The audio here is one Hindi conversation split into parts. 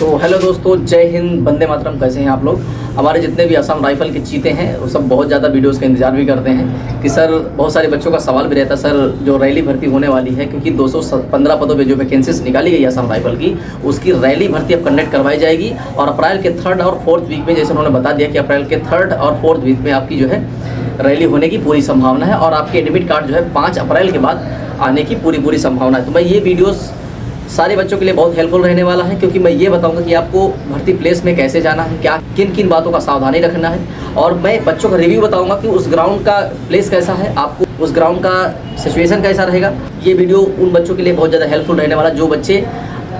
तो हेलो दोस्तों, जय हिंद, वंदे मातरम। कैसे हैं आप लोग? हमारे जितने भी असम राइफल के चीते हैं वो सब बहुत ज़्यादा वीडियोस का इंतजार भी करते हैं कि सर, बहुत सारे बच्चों का सवाल भी रहता है सर, जो रैली भर्ती होने वाली है, क्योंकि 215 पदों पे जो वैकेंसीज निकाली गई है असम राइफल की, उसकी रैली भर्ती अब कंडक्ट करवाई जाएगी। और अप्रैल के 3rd और 4th वीक में, जैसे उन्होंने बता दिया कि अप्रैल के 3rd और 4th वीक में आपकी जो है रैली होने की पूरी संभावना है। और आपके एडमिट कार्ड जो है 5 अप्रैल के बाद आने की पूरी संभावना है। तो मैं ये वीडियोस सारे बच्चों के लिए बहुत हेल्पफुल रहने वाला है, क्योंकि मैं ये बताऊंगा कि आपको भर्ती प्लेस में कैसे जाना है, क्या किन किन बातों का सावधानी रखना है, और मैं बच्चों का रिव्यू बताऊंगा कि उस ग्राउंड का प्लेस कैसा है, आपको उस ग्राउंड का सिचुएशन कैसा रहेगा। ये वीडियो उन बच्चों के लिए बहुत ज़्यादा हेल्पफुल रहने वाला जो बच्चे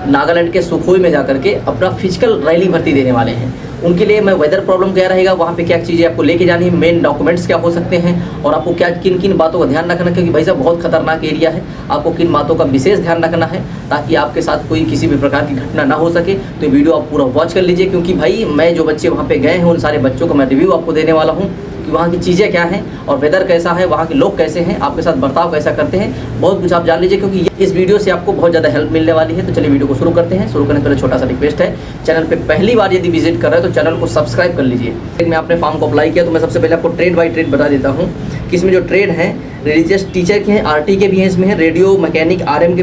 नागालैंड के सुखोई में जाकर के अपना फिजिकल रैली भर्ती देने वाले हैं। उनके लिए मैं वेदर प्रॉब्लम क्या रहेगा, वहाँ पे क्या चीज़ें आपको लेके जानी है, मेन डॉक्यूमेंट्स क्या हो सकते हैं, और आपको क्या किन किन बातों का ध्यान रखना है, क्योंकि भाई साहब बहुत खतरनाक एरिया है। आपको किन बातों का विशेष ध्यान रखना है ताकि आपके साथ कोई किसी भी प्रकार की घटना ना हो सके। तो ये वीडियो आप पूरा वॉच कर लीजिए, क्योंकि भाई मैं जो बच्चे वहाँ पे गए हैं उन सारे बच्चों का मैं रिव्यू आपको देने वाला हूँ कि वहाँ की चीज़ें क्या हैं और वेदर कैसा है, वहाँ के लोग कैसे हैं, आपके साथ बर्ताव कैसा करते हैं, बहुत कुछ आप जान लीजिए, क्योंकि इस वीडियो से आपको बहुत ज़्यादा हेल्प मिलने वाली है। तो चलिए वीडियो को शुरू करते हैं। शुरू करने से पहले छोटा सा रिक्वेस्ट है, चैनल पे पहली बार यदि विजिट कर रहे हैं तो चैनल को सब्सक्राइब कर लीजिए। मैं अपने फॉर्म को अप्लाई किया तो मैं सबसे पहले आपको ट्रेड बाई ट्रेड बता देता हूँ कि इसमें जो ट्रेड हैं रिलीजियस टीचर के हैं, RT के भी हैं, इसमें है रेडियो मैकेनिक RM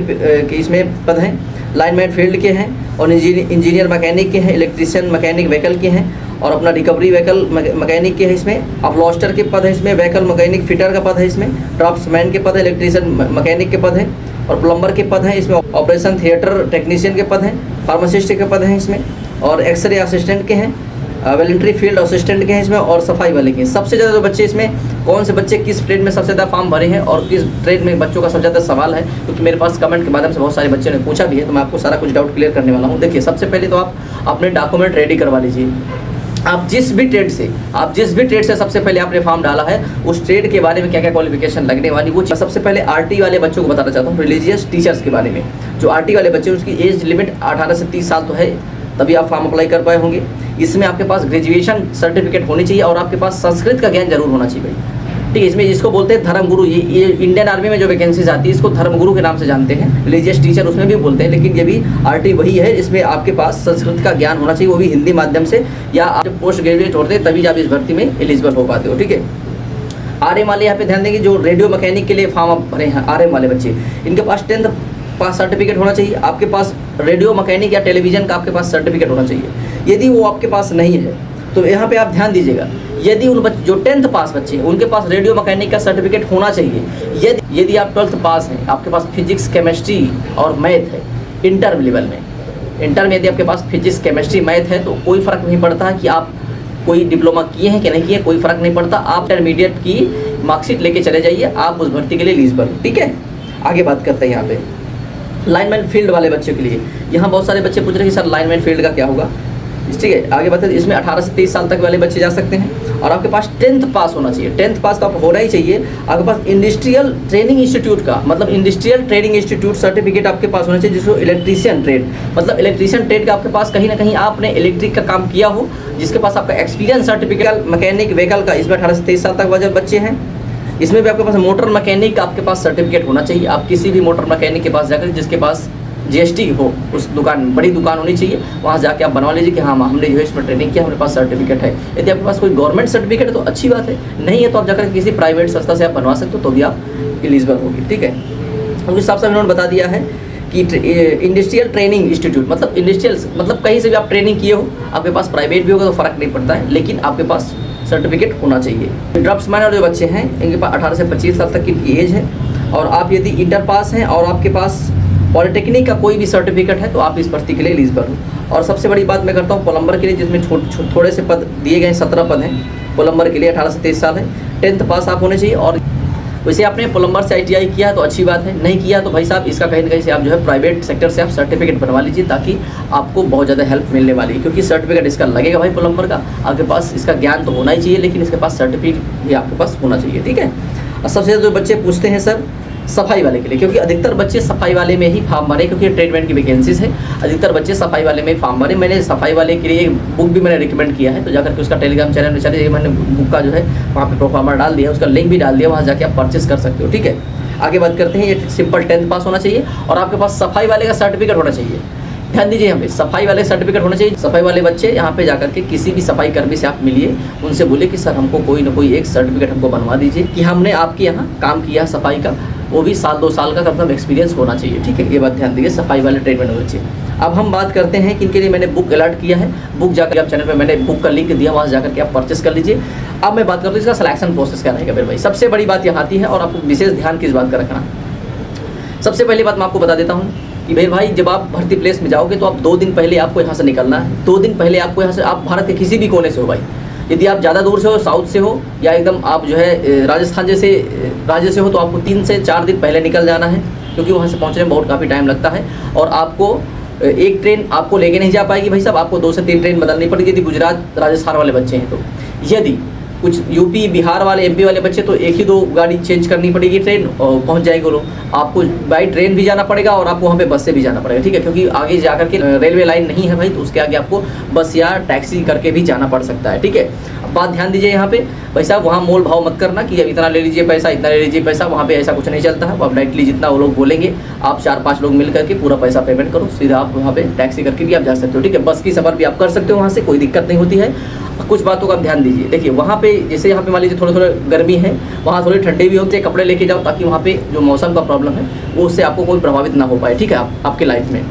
के इसमें पद हैं, लाइनमैन फील्ड के हैं, और इंजीनियर मैकेनिक के हैं, इलेक्ट्रीशियन मैकेनिक व्हीकल के हैं, और अपना रिकवरी व्हीकल मैकेनिक के हैं इसमें, अपलॉस्टर के पद है इसमें, व्हीकल मैकेनिक फिटर का पद है इसमें, ड्राफ्ट्समैन के पद है, इलेक्ट्रीशियन मैकेनिक के पद है, और प्लम्बर के पद हैं इसमें, ऑपरेशन थिएटर टेक्नीशियन के पद हैं, फार्मासिस्ट के पद हैं इसमें, और एक्सरे असिस्टेंट के हैं, वॉलंटरी फील्ड असिस्टेंट के हैं इसमें, और सफाई वाले के हैं। सबसे ज़्यादा जो बच्चे इसमें कौन से बच्चे किस ट्रेड में सबसे ज़्यादा फॉर्म भरे हैं और किस ट्रेड में बच्चों का सबसे ज़्यादा सवाल है, क्योंकि मेरे पास कमेंट के माध्यम से बहुत सारे बच्चों ने पूछा भी है, तो मैं आपको सारा कुछ डाउट क्लियर करने वाला हूँ। देखिए, सबसे पहले तो आप अपने डॉक्यूमेंट रेडी करवा लीजिए। आप जिस भी ट्रेड से सबसे पहले आपने फॉर्म डाला है, उस ट्रेड के बारे में क्या क्या क्वालिफिकेशन लगने वाली वो सबसे पहले RT वाले बच्चों को बताना चाहता हूँ, रिलीजियस टीचर्स के बारे में। जो RT वाले बच्चे उसकी एज लिमिट 18 से 30 साल तो है, तभी आप फॉर्म अप्लाई कर पाए होंगे। इसमें आपके पास ग्रेजुएशन सर्टिफिकेट होनी चाहिए और आपके पास संस्कृत का ज्ञान जरूर होना चाहिए भाई, ठीक है। इसमें जिसको बोलते हैं धर्मगुरु, ये इंडियन आर्मी में जो वैकेंसीज आती है इसको धर्मगुरु के नाम से जानते हैं, रिलीजियस टीचर उसमें भी बोलते हैं, लेकिन ये भी RT वही है। इसमें आपके पास संस्कृत का ज्ञान होना चाहिए, वो भी हिंदी माध्यम से, या आप जब पोस्ट ग्रेजुएट होते हैं तभी आप इस भर्ती में एलिजिबल हो पाते हो, ठीक है। RM वाले यहाँ पे ध्यान देंगे, जो रेडियो मैकेनिक के लिए फॉर्म आप भरे हैं RM वाले बच्चे, इनके पास 10th पास सर्टिफिकेट होना चाहिए। आपके पास रेडियो मैकेनिक या टेलीविज़न का आपके पास सर्टिफिकेट होना चाहिए। यदि वो आपके पास नहीं है तो यहाँ पे आप ध्यान दीजिएगा, यदि उन बच्चे जो 10th पास बच्चे हैं उनके पास रेडियो मैकेनिक का सर्टिफिकेट होना चाहिए। यदि आप 12th पास हैं, आपके पास फिजिक्स केमिस्ट्री और मैथ है इंटर लेवल में, इंटर में यदि आपके पास फिजिक्स केमिस्ट्री मैथ है तो कोई फ़र्क नहीं पड़ता कि आप कोई डिप्लोमा किए हैं कि नहीं किए, कोई फ़र्क नहीं पड़ता। आप इंटरमीडिएट की मार्कशीट लेके चले जाइए, आप उस भर्ती के लिए एलिजिबल, ठीक है। आगे बात करते हैं यहाँ पे लाइनमैन फील्ड वाले बच्चों के लिए। यहाँ बहुत सारे बच्चे पूछ रहे हैं कि सर लाइनमैन फील्ड का क्या होगा, ठीक है। आगे बताते, इसमें 18 से 23 साल तक वाले बच्चे जा सकते हैं, और आपके पास 10th पास होना चाहिए। 10th पास तो आप होना ही चाहिए। आपके पास इंडस्ट्रियल ट्रेनिंग इंस्टीट्यूट का मतलब इंडस्ट्रियल ट्रेनिंग इंस्टीट्यूट सर्टिफिकेट आपके पास होना चाहिए, जिसको इलेक्ट्रीशियन ट्रेड मतलब इलेक्ट्रीशियन ट्रेड का आपके पास कहीं ना कहीं आपने इलेक्ट्रिक का काम किया हो, जिसके पास आपका एक्सपीरियंस सर्टिफिकेट मैकेनिक व्हीकल का, इसमें 18 से 23 साल तक वाले बच्चे हैं। इसमें भी आपके पास मोटर मैकेनिक का आपके पास सर्टिफिकेट होना चाहिए। आप किसी भी मोटर मैकेनिक के पास जाकर, जिसके पास GST हो, उस दुकान बड़ी दुकान होनी चाहिए, वहाँ जाके आप बनवा लीजिए कि हाँ हमने जो है इसमें ट्रेनिंग किया, हमारे पास सर्टिफिकेट है। यदि आपके पास कोई गवर्नमेंट सर्टिफिकेट है तो अच्छी बात है, नहीं है तो आप जाकर किसी प्राइवेट संस्था से आप बनवा सकते हो, तो भी आप एलिजिबल होगी, ठीक है। उस हिसाब से उन्होंने बता दिया है कि इंडस्ट्रियल ट्रेनिंग इंस्टीट्यूट मतलब इंडस्ट्रियल मतलब कहीं से भी आप ट्रेनिंग किए हो, आपके पास प्राइवेट भी होगा तो फ़र्क नहीं पड़ता है, लेकिन आपके पास सर्टिफिकेट होना चाहिए। ड्राफ्ट्समैन और जो बच्चे हैं इनके पास 18 से 25 साल तक की एज है, और आप यदि इंटर पास हैं और आपके पास पॉलिटेक्निक का कोई भी सर्टिफिकेट है तो आप इस भर्ती के लिए एलिजिबल हो। और सबसे बड़ी बात मैं करता हूँ प्लम्बर के लिए, जिसमें थोड़े से पद दिए गए, 17 पद हैं प्लम्बर के लिए, 18 से 23 साल है, 10th पास आप होने चाहिए। और वैसे आपने प्लम्बर से ITI किया तो अच्छी बात है, नहीं किया तो भाई साहब इसका कहीं ना कहीं से आप जो है प्राइवेट सेक्टर से आप सर्टिफिकेट बनवा लीजिए, ताकि आपको बहुत ज़्यादा हेल्प मिलने वाली है, क्योंकि सर्टिफिकेट इसका लगेगा भाई प्लम्बर का। आपके पास इसका ज्ञान तो होना ही चाहिए, लेकिन इसके पास सर्टिफिकेट भी आपके पास होना चाहिए, ठीक है। और सबसे ज़्यादा जो बच्चे पूछते हैं सर सफाई वाले के लिए, क्योंकि अधिकतर बच्चे सफाई वाले में ही फॉर्म भरे, क्योंकि ट्रेडमेंट की वैकेंसीज है, अधिकतर बच्चे सफाई वाले में ही फॉर्म भरे। मैंने सफाई वाले के लिए एक बुक भी मैंने रिकमेंड किया है, तो जाकर के उसका टेलीग्राम चैनल में चलिए, मैंने बुक का जो है वहाँ पे प्रोफार्मा डाल दिया, उसका लिंक भी डाल दिया, वहाँ जाके आप परचेस कर सकते हो, ठीक है। आगे बात करते हैं, ये सिंपल 10th पास होना चाहिए और आपके पास सफाई वाले का सर्टिफिकेट होना चाहिए। ध्यान दीजिए यहाँ पे सफाई वाले सर्टिफिकेट होना चाहिए। सफाई वाले बच्चे यहाँ पे जाकर के किसी भी सफाई कर्मी से आप मिलिए, उनसे बोलिए कि सर हमको कोई ना कोई एक सर्टिफिकेट हमको बनवा दीजिए कि हमने आपके यहाँ काम किया सफाई का, वो भी साल 2 साल का कम से कम एक्सपीरियंस होना चाहिए। ठीक है, ये बात ध्यान दीजिए, सफाई वाले ट्रीटमेंट होना चाहिए। अब हम बात करते हैं कि इनके लिए मैंने बुक अलर्ट किया है। बुक जाकर आप चैनल पे मैंने बुक का लिंक दिया, वहाँ से जाकर के आप परचेस कर लीजिए। अब मैं बात करता हूँ इसका सिलेक्शन प्रोसेस क्या रहेगा मेरे भाई। सबसे बड़ी बात यहाँ आती है और आपको विशेष ध्यान किस बात का रखना। सबसे पहली बात मैं आपको बता देता हूँ कि भाई जब आप भर्ती प्लेस में जाओगे तो आप 2 दिन पहले आपको यहाँ से निकलना है। 2 दिन पहले आपको यहाँ से, आप भारत के किसी भी कोने से हो भाई, यदि आप ज़्यादा दूर से हो, साउथ से हो या एकदम आप जो है राजस्थान जैसे राज्य से हो, तो आपको 3 से 4 दिन पहले निकल जाना है, क्योंकि वहाँ से पहुँचने में बहुत काफ़ी टाइम लगता है। और आपको एक ट्रेन आपको लेके नहीं जा पाएगी भाई साहब, आपको 2 से 3 ट्रेन बदलनी पड़ेगी यदि गुजरात राजस्थान वाले बच्चे हैं तो। यदि कुछ यूपी बिहार वाले एमपी वाले बच्चे तो 1 ही 2 गाड़ी चेंज करनी पड़ेगी, ट्रेन और पहुंच जाएंगे वो लोग। आपको बाई ट्रेन भी जाना पड़ेगा और आपको वहाँ पे बस से भी जाना पड़ेगा। ठीक है, क्योंकि आगे जाकर के रेलवे लाइन नहीं है भाई, तो उसके आगे आपको बस या टैक्सी करके भी जाना पड़ सकता है। ठीक है, अब बात ध्यान दीजिए यहाँ पे भाई साहब, वहाँ मोल भाव मत करना कि अब इतना ले लीजिए पैसा, इतना ले लीजिए पैसा, वहाँ पे ऐसा कुछ नहीं चलता है। अब डायरेक्टली जितना वो लोग बोलेंगे आप 4-5 लोग मिल करके पूरा पैसा पेमेंट करो, सीधा आप वहाँ पे टैक्सी करके भी आप जा सकते हो। ठीक है, बस की सफ़र भी आप कर सकते हो, वहाँ से कोई दिक्कत नहीं होती है। कुछ बातों का आप ध्यान दीजिए। देखिए वहाँ पे जैसे यहाँ पे मान लीजिए थोड़े गर्मी है, वहाँ थोड़ी ठंडी भी होती है, कपड़े लेके जाओ ताकि वहाँ पे जो मौसम का प्रॉब्लम है वो उससे आपको कोई प्रभावित ना हो पाए। ठीक है, आपके लाइफ में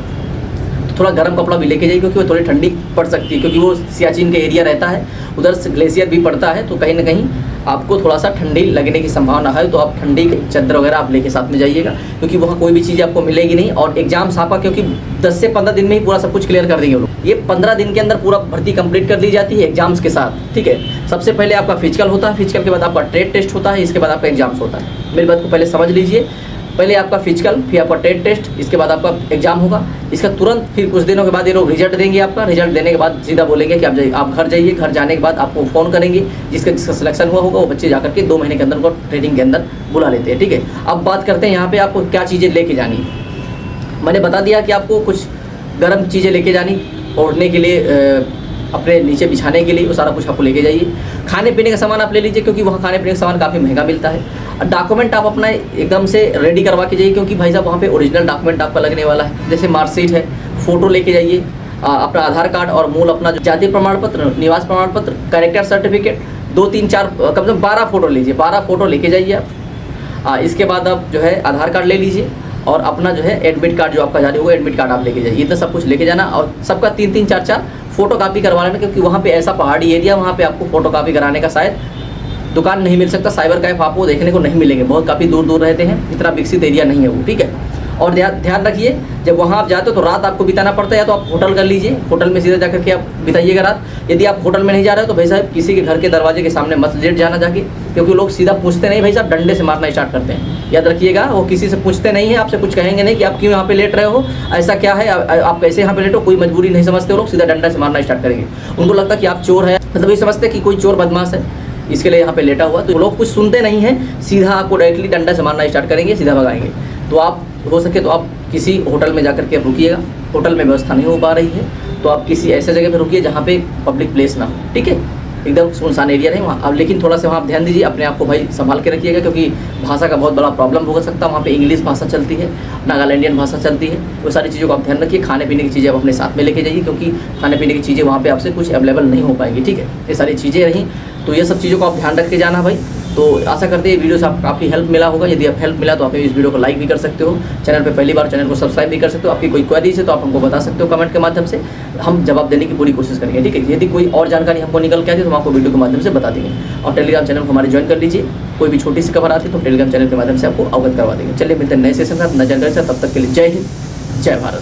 थोड़ा गर्म कपड़ा भी लेके जाइए, क्योंकि वो थोड़ी ठंडी पड़ सकती है, क्योंकि वो सियाचिन का एरिया रहता है, उधर से ग्लेशियर भी पड़ता है, तो कहीं ना कहीं आपको थोड़ा सा ठंडी लगने की संभावना है। तो आप ठंडी चादर वगैरह आप लेके साथ में जाइएगा, क्योंकि वहाँ कोई भी चीज़ आपको मिलेगी नहीं। और एग्जाम सापा क्योंकि 10 से 15 दिन में ही पूरा सब कुछ क्लियर कर देंगे वो लोग। ये 15 दिन के अंदर पूरा भर्ती कंप्लीट कर दी जाती है एग्जाम्स के साथ। ठीक है, सबसे पहले आपका फिजिकल होता है, फिजिकल के बाद आपका ट्रेड टेस्ट होता है, इसके बाद आपका एग्जाम्स होता है। मेरी बात को पहले समझ लीजिए, पहले आपका फिजिकल, फिर आपका ट्रेड टेस्ट, इसके बाद आपका एग्जाम होगा। इसका तुरंत फिर कुछ दिनों के बाद ये लोग रिजल्ट देंगे आपका। रिजल्ट देने के बाद सीधा बोलेंगे कि आप घर जाइए। घर जाने के बाद आपको फ़ोन करेंगे, जिसका सिलेक्शन हुआ होगा वो बच्चे जाकर के 2 महीने के अंदर उनको ट्रेनिंग के अंदर बुला लेते हैं। ठीक है, अब बात करते हैं यहाँ पे आपको क्या चीज़ें लेके जानी है। मैंने बता दिया कि आपको कुछ गर्म चीज़ें लेके जानी, ओढ़ने के लिए, अपने नीचे बिछाने के लिए, वो सारा कुछ आपको लेके जाइए। खाने पीने का सामान आप ले लीजिए, क्योंकि वहाँ खाने पीने का सामान काफ़ी महंगा मिलता है। डॉक्यूमेंट आप अपना एकदम से रेडी करवा के जाइए, क्योंकि भाई साहब वहाँ पे ओरिजिनल डॉक्यूमेंट आपका लगने वाला है। जैसे मार्कशीट है, फ़ोटो लेके जाइए, अपना आधार कार्ड और मूल अपना जो जाति प्रमाण पत्र, निवास प्रमाण पत्र, कैरेक्टर सर्टिफिकेट, 2, 3, 4 कम से कम 12 फ़ोटो लीजिए। 12 फ़ोटो लेके जाइए आप। इसके बाद आप जो है आधार कार्ड ले लीजिए और अपना जो है एडमिट कार्ड जो आपका जारी होगा, एडमिट कार्ड आप लेके जाइए। इतना सब कुछ लेके जाना और सबका 3-3, 4-4 फोटो कापी करवा लेना, क्योंकि वहाँ पे ऐसा पहाड़ी एरिया, वहाँ पे आपको फोटो कापी कराने का शायद दुकान नहीं मिल सकता। साइबर कैफ आपको देखने को नहीं मिलेंगे, बहुत काफ़ी दूर दूर रहते हैं, इतना विकसित एरिया नहीं है वो। ठीक है, और ध्यान रखिए जब वहाँ आप जाते हो तो रात आपको बिताना पड़ता है, या तो आप होटल कर लीजिए, होटल में सीधा जाकर के आप बिताइएगा रात। यदि आप होटल में नहीं जा रहे हो तो भाई साहब किसी के घर के दरवाजे के सामने मत लेट जाना जाके, क्योंकि लोग सीधा पूछते नहीं भाई साहब, डंडे से मारना स्टार्ट करते हैं। याद रखिएगा, वो किसी से पूछते नहीं है, आपसे कुछ कहेंगे नहीं कि आप क्यों यहाँ पे लेट रहे हो, ऐसा क्या है, आप कैसे यहाँ पे लेट हो, कोई मजबूरी नहीं समझते वो लोग, सीधा डंडा से मारना स्टार्ट करेंगे। उनको लगता है कि आप चोर है, मतलब ये समझते कि कोई चोर बदमाश है, इसके लिए यहाँ पे लेटा हुआ। तो लोग कुछ सुनते नहीं हैं, सीधा आपको डायरेक्टली डंडा से मारना स्टार्ट करेंगे, सीधा भगाएंगे। तो आप हो सके तो आप किसी होटल में जाकर के रुकिएगा। होटल में व्यवस्था नहीं हो पा रही है तो आप किसी ऐसे जगह पे रुकिए जहाँ पे पब्लिक प्लेस ना हो। ठीक है, एकदम सुनसान एरिया नहीं वहाँ। अब लेकिन थोड़ा सा वहाँ आप ध्यान दीजिए, अपने आप को भाई संभाल के रखिएगा, क्योंकि भाषा का बहुत बड़ा प्रॉब्लम हो सकता है। वहाँ पे इंग्लिश भाषा चलती है, नागालैंडियन भाषा चलती है, वो सारी चीज़ों को आप ध्यान रखिए। खाने पीने की चीज़ें आप अपने साथ में लेके जाइए, क्योंकि खाने पीने की चीज़ें वहाँ पे आपसे कुछ अवेलेबल नहीं हो पाएंगी। ठीक है, ये सारी चीज़ें रहीं, तो ये सब चीज़ों को आप ध्यान रख के जाना भाई। तो आशा करते हैं वीडियो से आपको काफ़ी हेल्प मिला होगा। यदि आप हेल्प मिला तो आप इस वीडियो को लाइक भी कर सकते हो, चैनल पे पहली बार चैनल को सब्सक्राइब भी कर सकते हो। आपकी कोई क्वेरीज है तो आप हमको बता सकते हो कमेंट के माध्यम से, हम जवाब देने की पूरी कोशिश करेंगे। ठीक है, यदि कोई और जानकारी हमको निकल के आती है तो हम आपको वीडियो के माध्यम से बता देंगे। और टेलीग्राम चैनल को हमारे ज्वाइन कर लीजिए, कोई भी छोटी सी खबर आती है तो टेलीग्राम चैनल के माध्यम से आपको अवगत करवा देंगे। चलिए मिलते हैं नए सेशन के साथ, नए जानकारी से, तब तक के लिए जय हिंद, जय भारत।